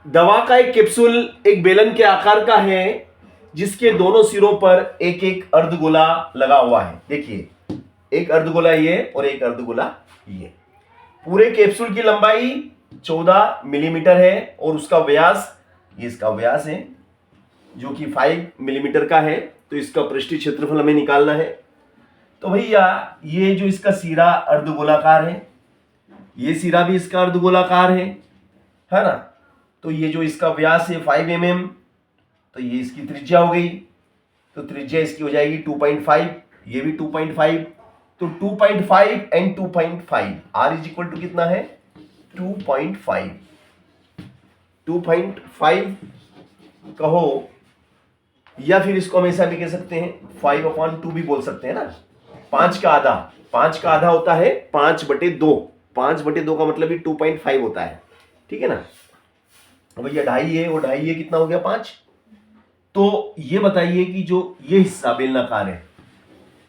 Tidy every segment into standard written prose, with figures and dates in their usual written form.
दवा का एक कैप्सूल एक बेलन के आकार का है जिसके दोनों सिरों पर एक एक अर्धगोला लगा हुआ है। देखिए, एक अर्धगोला ये और एक अर्धगोला ये। पूरे कैप्सूल की लंबाई 14 मिलीमीटर है और उसका व्यास, ये इसका व्यास है जो कि 5 मिलीमीटर का है। तो इसका पृष्ठीय क्षेत्रफल हमें निकालना है। तो भैया ये जो इसका सिरा अर्धगोलाकार है, ये सिरा भी इसका अर्धगोलाकार है ना। तो ये जो इसका व्यास है 5 mm, तो ये इसकी त्रिज्या हो गई। तो त्रिज्या इसकी हो जाएगी 2.5, ये भी 2.5। तो 2.5 and 2.5 r is equal to कितना है 2.5। 2.5 कहो या फिर इसको हम ऐसा भी कह सकते हैं 5/2 भी बोल सकते हैं ना। 5 का आधा होता है 5/2। 5/2 का मतलब ही 2.5 होता है, ठीक है ना। भैया 2.5 है, वो 2.5 है, कितना हो गया 5। तो ये बताइए कि जो ये हिस्सा बेलनाकार है,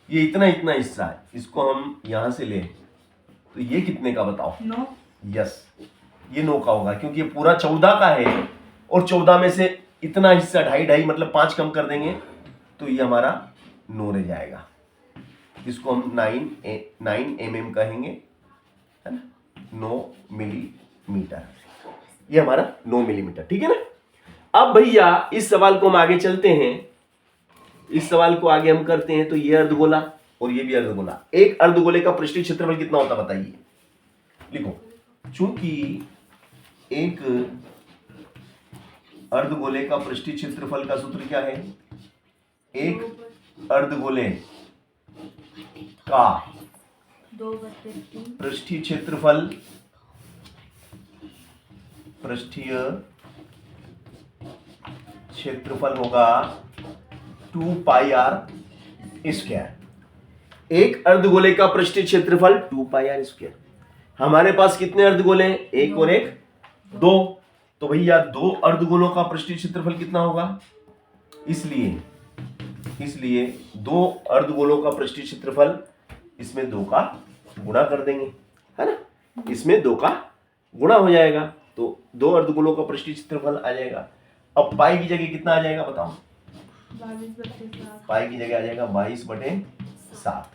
ये इतना हिस्सा है, इसको हम यहां से लें तो ये कितने का बताओ। 9। यस, ये 9 का होगा क्योंकि ये पूरा 14 का है और 14 में से इतना हिस्सा 2.5 मतलब 5 कम कर देंगे तो ये हमारा 9 रह जाएगा। इसको हम 9 mm कहेंगे, है ना, 9 मिलीमीटर। ये हमारा 9 मिलीमीटर, ठीक है ना। अब भैया इस सवाल को हम आगे चलते हैं, इस सवाल को आगे हम करते हैं। तो ये अर्धगोला और ये भी अर्धगोला। एक अर्धगोले का पृष्ठीय क्षेत्रफल कितना होता बताइए। लिखो, चूंकि एक अर्धगोले का पृष्ठीय क्षेत्रफल का सूत्र क्या है, एक अर्धगोले का पृष्ठीय क्षेत्रफल, होगा 2πr²। एक अर्धगोले का पृष्ठीय क्षेत्रफल 2πr²। हमारे पास कितने अर्धगोले हैं, एक और एक, 2। तो भैया 2 अर्धगोलों का पृष्ठीय क्षेत्रफल कितना होगा, इसलिए 2 अर्धगोलों का पृष्ठीय क्षेत्रफल, इसमें 2 का गुणा कर देंगे, है ना। इसमें 2 का गुणा हो जाएगा तो 2 अर्धगोलों का पृष्ठीय क्षेत्रफल आ जाएगा। अब पाई की जगह कितना आ जाएगा बताओ। 22/7। पाई की जगह आ जाएगा 22/7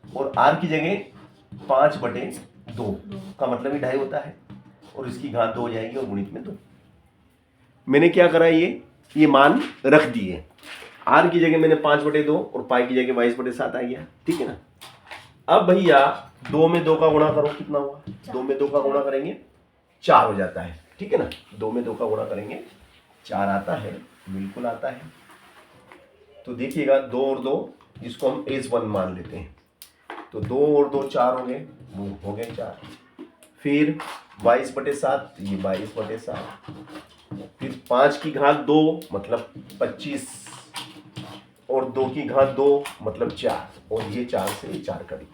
और आर की जगह 5/2 का मतलब ही 2.5 होता है और इसकी घात 2 हो जाएगी और गुणित में 2। मैंने क्या करा, ये मान रख दिए। आर की जगह मैंने 5/2 और पाई की जगह 22/7 आ गया, ठीक है ना। अब भैया 2 में 2 का गुणा करो, कितना हुआ, 2 में 2 का गुणा करेंगे 4 हो जाता है, ठीक है ना। 2 में 2 का गुणा करेंगे 4 आता है, बिल्कुल आता है। तो देखिएगा 2 और 2, इसको हम S1 मान लेते हैं। तो 2 और 2 4 हो गए, वो हो गए 4। फिर 22/7, ये 22/7। फिर 5 की घात 2 मतलब 25 और 2 की घात 2 मतलब 4 और ये 4 से 4 कड़ी,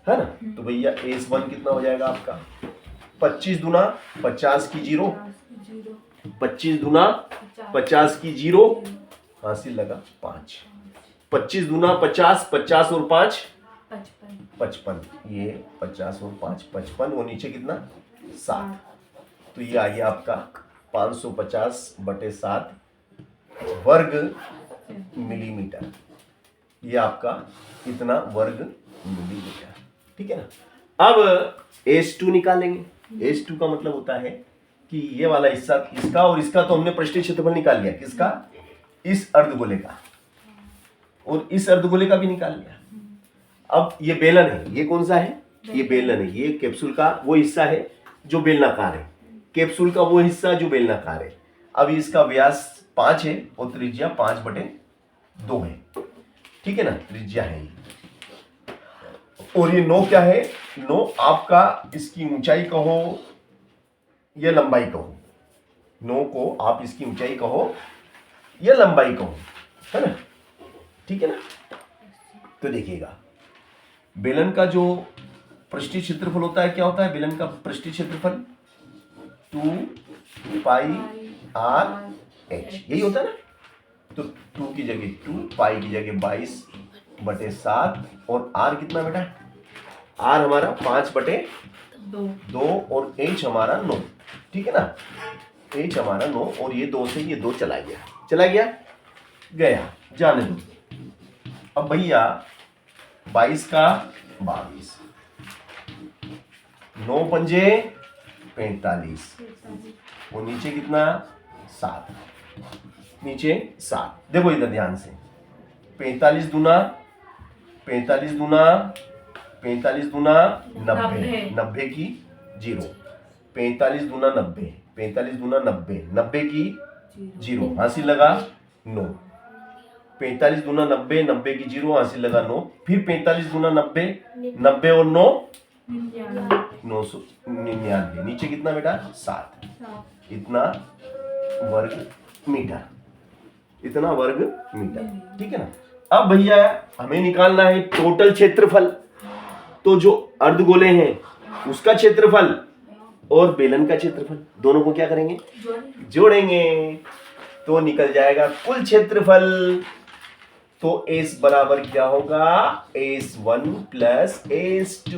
है ना। तो भैया S1 कितना हो जाएगा आपका 25 दूना 50 की 0, 25 दूना 50 की 0, हासिल लगा 5। 25 दूना 50, 50 और 5 55, ये 50 और 5 55 और नीचे कितना 7। तो ये आ गया आपका 550/7 वर्ग मिलीमीटर। ये आपका इतना वर्ग मिलीमीटर, ठीक है ना। अब S2 निकालेंगे। S2 का मतलब होता है कि ये वाला हिस्सा, इसका और इसका तो हमने पृष्ठीय क्षेत्रफल निकाल लिया, किसका, इस अर्धगोले का, और इस अर्धगोले का भी निकाल लिया। अब ये बेलन है, ये कौन सा है, ये बेलन है। ये कैप्सूल का वो हिस्सा है जो बेलनाकार है, कैप्सूल का वो हिस्सा जो बेलनाकार है। अब इसका व्यास 5 है और त्रिज्या 5/2 है, ठीक है ना, त्रिज्या है ये। और ये 9 क्या है, 9 आपका इसकी ऊंचाई कहो या लंबाई कहो, 9 को आप इसकी ऊंचाई कहो या लंबाई कहो, है ना, ठीक है ना। तो देखिएगा बेलन का जो पृष्ठीय क्षेत्रफल होता है, क्या होता है बेलन का पृष्ठीय क्षेत्रफल 2πrh, यही होता है ना। तो 2 की जगह 2, पाई की जगह 22/7 और r कितना बेटा, r हमारा 5/2 और h हमारा 9, ठीक है ना, एच हमारा 9 और ये 2 से ये 2 चला गया गया, जाने दो। अब भैया 22 का 22, 9 पंजे 45 और नीचे कितना 7, नीचे 7। देखो इधर ध्यान से, 45 दूना 45 दूना 45 दूना 90, 90 की 0, 45 दूना 90, 45 दूना 90, 90 की 0, हासिल लगा 9, 45 दूना 90, 90 की 0, हासिल लगा 9, फिर 45 दूना 90, 90 और 9 999, नीचे कितना बेटा 7, इतना वर्ग मीटर, इतना वर्ग मीटर, ठीक है ना। अब भैया हमें निकालना है टोटल क्षेत्रफल, तो जो अर्धगोले हैं उसका क्षेत्रफल और बेलन का क्षेत्रफल दोनों को क्या करेंगे, जोड़ेंगे, तो निकल जाएगा कुल क्षेत्रफल। तो S बराबर क्या होगा, S1 प्लस S2।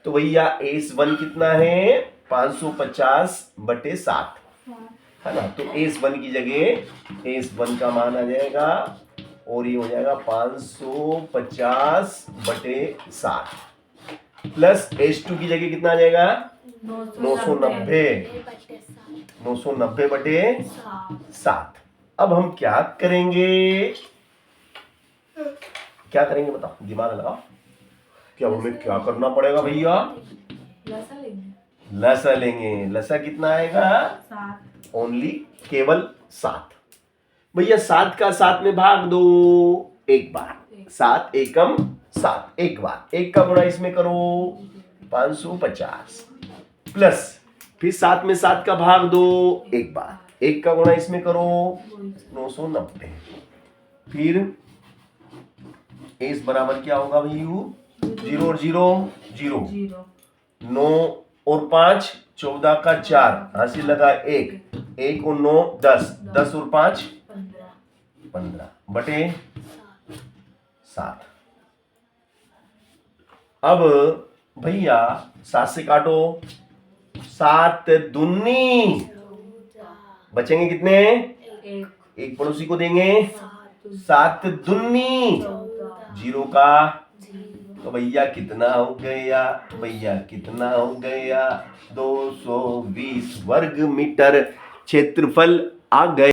तो भैया S1 कितना है 550/7 है ना, तो S1 की जगह S1 का मान आ जाएगा और ये हो जाएगा 550/7 प्लस S2 की जगह कितना आ जाएगा 990/7। अब हम क्या करेंगे बताओ, दिमाग लगाओ, क्या हमें क्या करना पड़ेगा भैया, लसा लेंगे। लसा कितना आएगा, ओनली केवल 7। भैया 7 का 7 में भाग दो एक बार, 7 एकम 7 एक बार, 1 का गुणा इसमें करो 550 प्लस फिर 7 में 7 का भाग दो एक बार, 1 का गुणा इसमें करो 990, फिर S बराबर क्या होगा भैया 0 और 0 0, 9 और 5 14 का 4, हासिल लगा 1, 1 और 9 10, 10 और 5 15/7। अब भैया 7 से काटो, 7 दूनी बचेंगे कितने, एक पड़ोसी को देंगे, 7 दूनी 0 का, तो भैया कितना हो गया, 220 वर्ग मीटर क्षेत्रफल आ गए।